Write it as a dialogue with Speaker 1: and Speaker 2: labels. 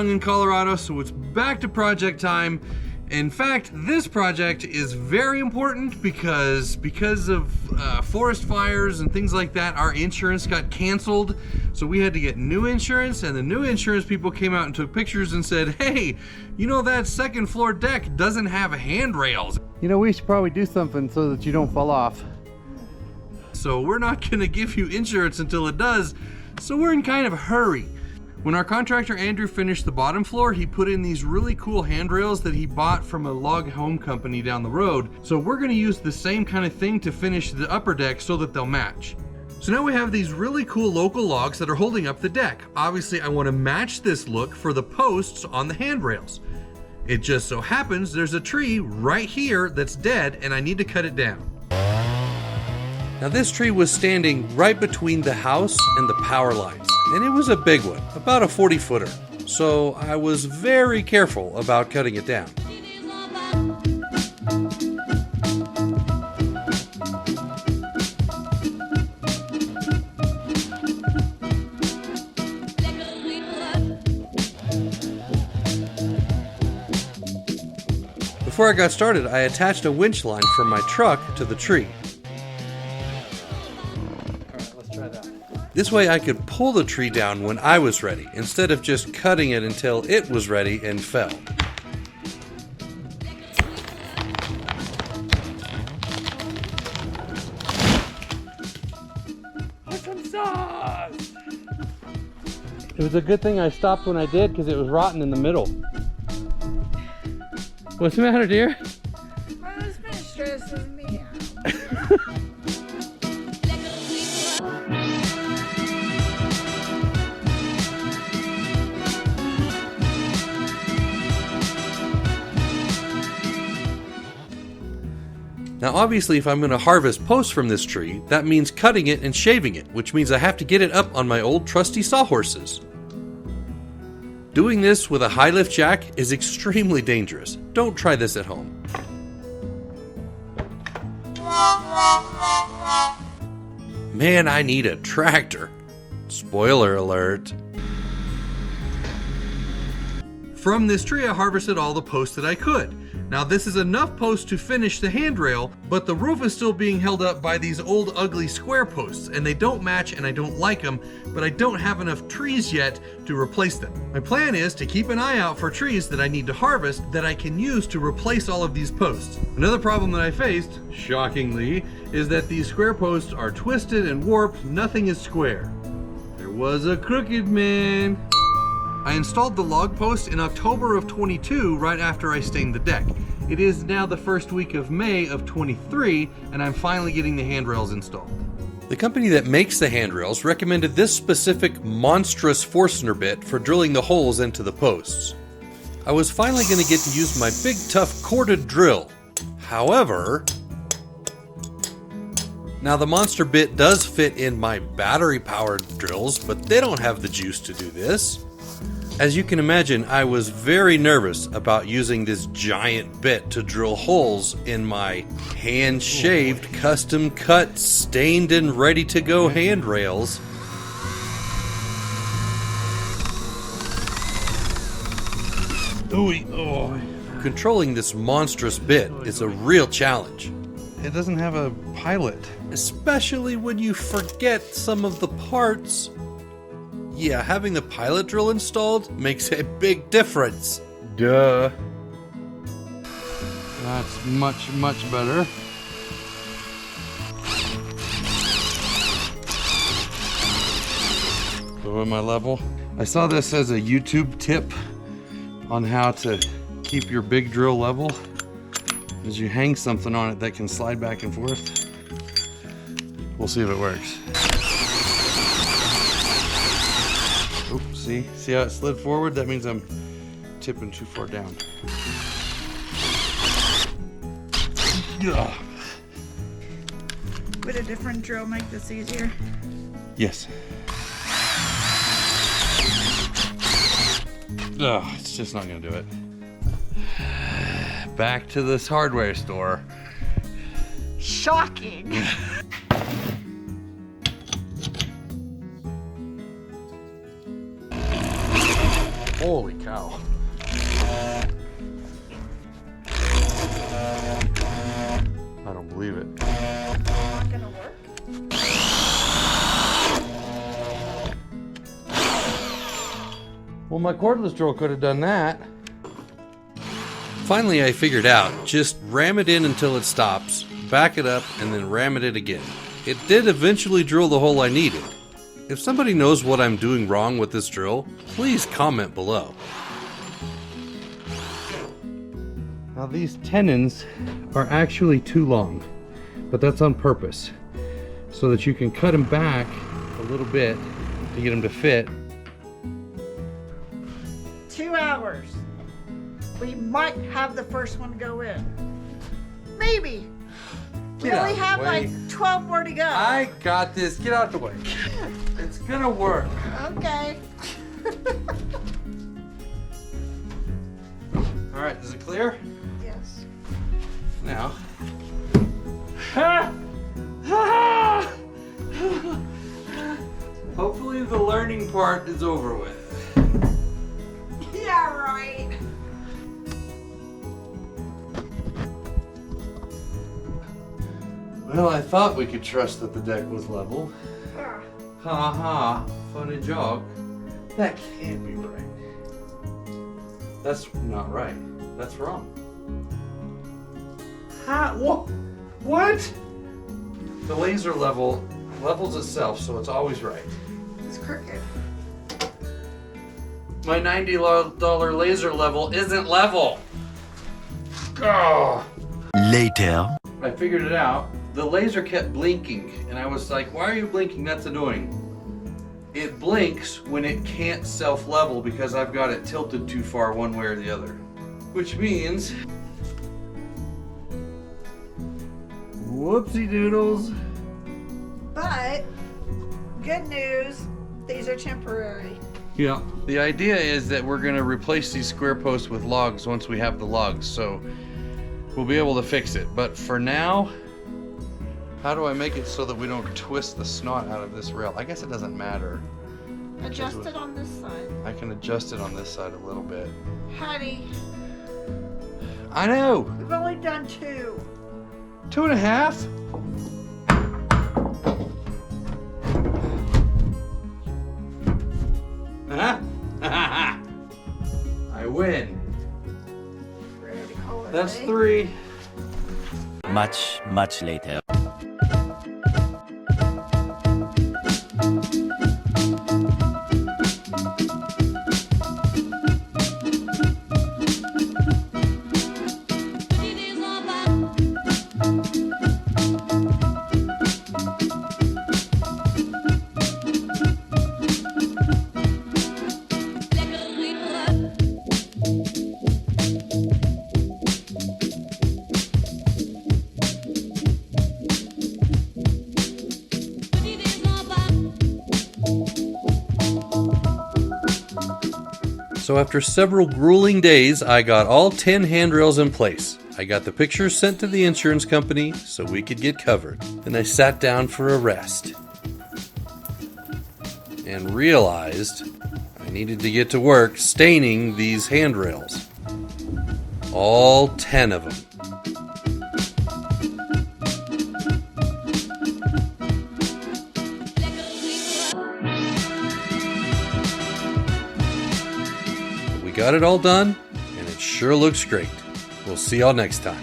Speaker 1: sprung in Colorado, so it's back to project time. In fact, this project is very important because of forest fires and things like that, our insurance got canceled. So we had to get new insurance, and the new insurance people came out and took pictures and said, hey, you know that second floor deck doesn't have handrails.
Speaker 2: You know, we should probably do something so that you don't fall off.
Speaker 1: So we're not gonna give you insurance until it does, so we're in kind of a hurry. When our contractor Andrew finished the bottom floor, he put in these really cool handrails that he bought from a log home company down the road. So we're gonna use the same kind of thing to finish the upper deck so that they'll match. So now we have these really cool local logs that are holding up the deck. Obviously I wanna match this look for the posts on the handrails. It just so happens there's a tree right here that's dead and I need to cut it down. Now this tree was standing right between the house and the power lines, and it was a big one, about a 40-footer. So I was very careful about cutting it down. Before I got started, I attached a winch line from my truck to the tree. This way I could pull the tree down when I was ready, instead of just cutting it until it was ready and fell.
Speaker 2: Some sauce! It was a good thing I stopped when I did because it was rotten in the middle. What's the matter, dear?
Speaker 3: My husband stresses me out.
Speaker 1: Now obviously if I'm going to harvest posts from this tree, that means cutting it and shaving it, which means I have to get it up on my old trusty sawhorses. Doing this with a high lift jack is extremely dangerous. Don't try this at home. Man, I need a tractor. Spoiler alert. From this tree I harvested all the posts that I could. Now this is enough posts to finish the handrail, but the roof is still being held up by these old ugly square posts, and they don't match and I don't like them, but I don't have enough trees yet to replace them. My plan is to keep an eye out for trees that I need to harvest that I can use to replace all of these posts. Another problem that I faced, shockingly, is that these square posts are twisted and warped, nothing is square. There was a crooked man. I installed the log post in October of 22, right after I stained the deck. It is now the first week of May of 23, and I'm finally getting the handrails installed. The company that makes the handrails recommended this specific monstrous Forstner bit for drilling the holes into the posts. I was finally going to get to use my big tough corded drill. However, now the monster bit does fit in my battery powered drills, but they don't have the juice to do this. As you can imagine, I was very nervous about using this giant bit to drill holes in my hand-shaved, custom-cut, stained and ready-to-go handrails. Controlling this monstrous bit is a real challenge.
Speaker 2: It doesn't have a pilot.
Speaker 1: Especially when you forget some of the parts. Yeah, having the pilot drill installed makes a big difference.
Speaker 2: Duh. That's much, much better. So am I level? I saw this as a YouTube tip on how to keep your big drill level. As you hang something on it that can slide back and forth. We'll see if it works. See how it slid forward? That means I'm tipping too far down.
Speaker 3: Would a different drill make this easier?
Speaker 2: Yes. It's just not gonna do it. Back to this hardware store.
Speaker 3: Shocking!
Speaker 2: Holy cow. I don't believe it.
Speaker 3: Not gonna work.
Speaker 2: Well, my cordless drill could have done that.
Speaker 1: Finally, I figured out, just ram it in until it stops, back it up, and then ram it in again. It did eventually drill the hole I needed. If somebody knows what I'm doing wrong with this drill, please comment below.
Speaker 2: Now these tenons are actually too long, but that's on purpose, so that you can cut them back a little bit to get them to fit.
Speaker 3: 2 hours. We might have the first one go in. Maybe. We
Speaker 2: Get out
Speaker 3: only
Speaker 2: of the
Speaker 3: have
Speaker 2: way.
Speaker 3: like 12 more to go.
Speaker 2: I got this. Get out the way. It's gonna work.
Speaker 3: Okay.
Speaker 2: All right, is it clear?
Speaker 3: Yes.
Speaker 2: Now. Hopefully the learning part is over with.
Speaker 3: Yeah, right.
Speaker 2: Well, I thought we could trust that the deck was level.
Speaker 3: Ah,
Speaker 2: Ha ha, funny joke. That can't be right. That's not right. That's wrong. Ha, what? The laser levels itself, so it's always right.
Speaker 3: it's crooked.
Speaker 2: My $90 laser level isn't level. Oh.
Speaker 4: Later.
Speaker 2: I figured it out. The laser kept blinking, and I was like, why are you blinking? That's annoying. It blinks when it can't self-level because I've got it tilted too far one way or the other. Which means... whoopsie doodles.
Speaker 3: But, good news, these are temporary.
Speaker 2: Yeah. The idea is that we're going to replace these square posts with logs once we have the logs, so we'll be able to fix it. But for now, how do I make it so that we don't twist the snot out of this rail? I guess it doesn't matter.
Speaker 3: Adjust it on this side.
Speaker 2: I can adjust it on this side a little bit.
Speaker 3: Honey,
Speaker 2: I know!
Speaker 3: we've only done 2.
Speaker 2: 2.5? I win.
Speaker 3: Ready to call it
Speaker 2: That's
Speaker 3: a day?
Speaker 4: 3.3. Much later.
Speaker 1: So after several grueling days, I got all 10 handrails in place. I got the pictures sent to the insurance company so we could get covered. Then I sat down for a rest and realized I needed to get to work staining these handrails. All 10 of them. We got it all done, and it sure looks great. We'll see y'all next time.